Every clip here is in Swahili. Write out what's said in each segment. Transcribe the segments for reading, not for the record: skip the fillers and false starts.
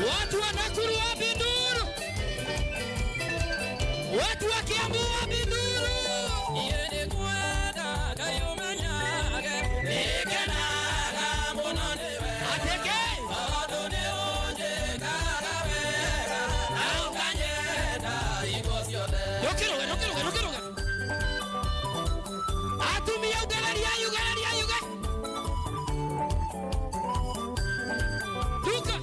Watu wa Nakuru wapi nduru? Watu wa Kiambu wapi nduru? Yeye kwenda kayomanyage nikena monondewe ateke adone onje karabera au kanyenda igosiode Dokiro atumia ugalaria Luka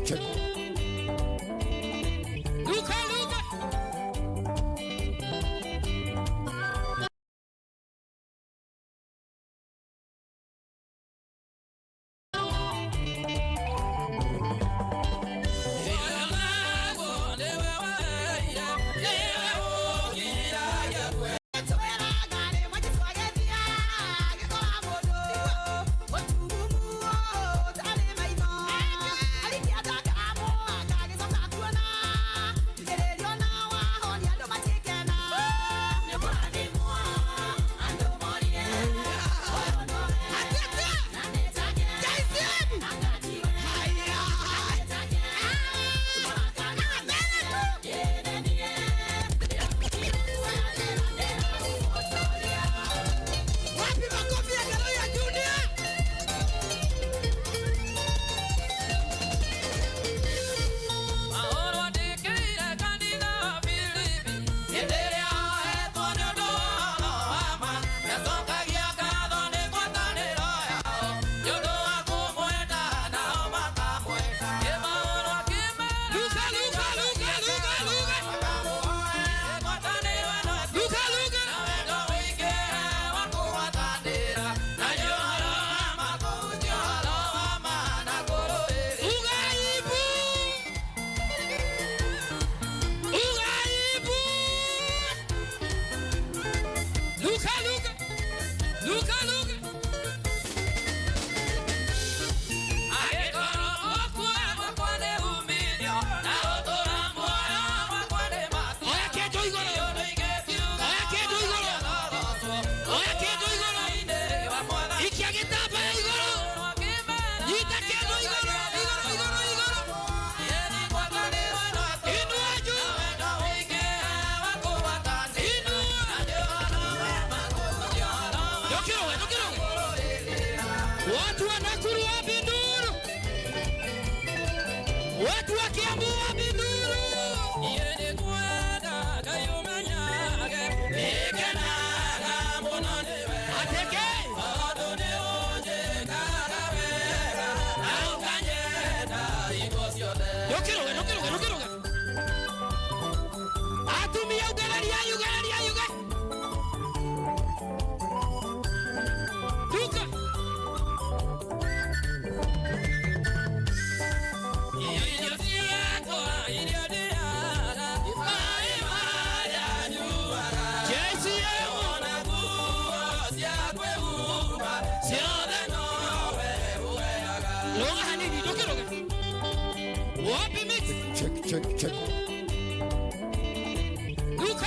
Check. Luka. Watu wa Nakuru wapi nduru? Watu wa Kiambu wapi nduru? Yeye kwenda kayomanyage nikena monondewe ateke adone onje karabera au kanyenda igosiode Dokiro atumia ugalaria Luka Check. Luka.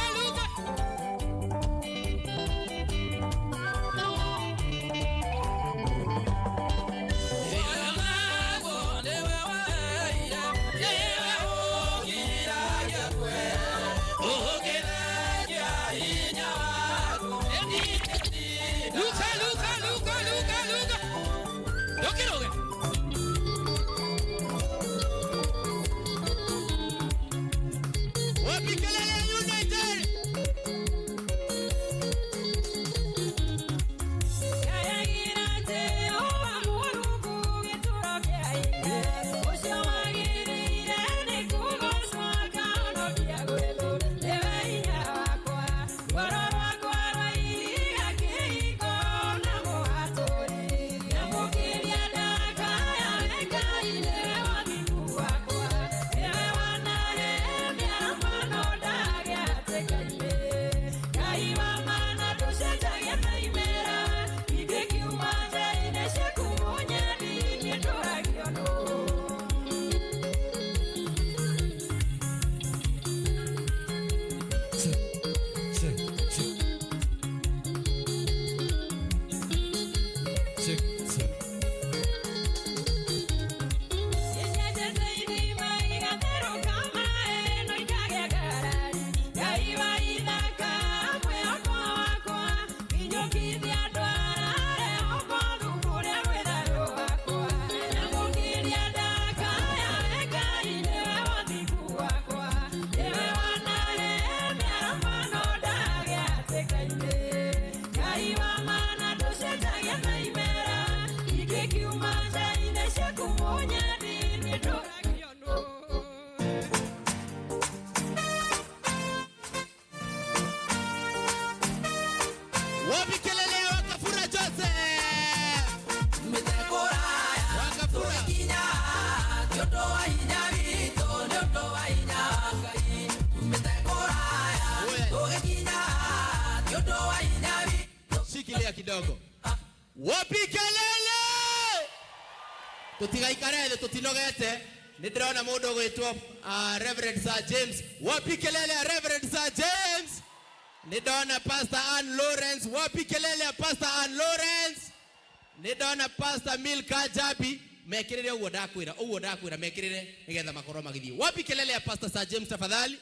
Shikilia kidogo. Wapi kelele? Tutigaikarele tutinogete. Nidrona mundu gwitwo Reverend Sir James. Wapi kelele ya Reverend Sir James? Nidona Pastor Ann Lawrence. Wapi kelele ya Pastor Ann Lawrence? Nidona Pastor Milka Jabi. Mekirire uwo ndakwira mekirire nigetha makoro magithii. Wapi kelele ya Pastor Sir James tafadhali?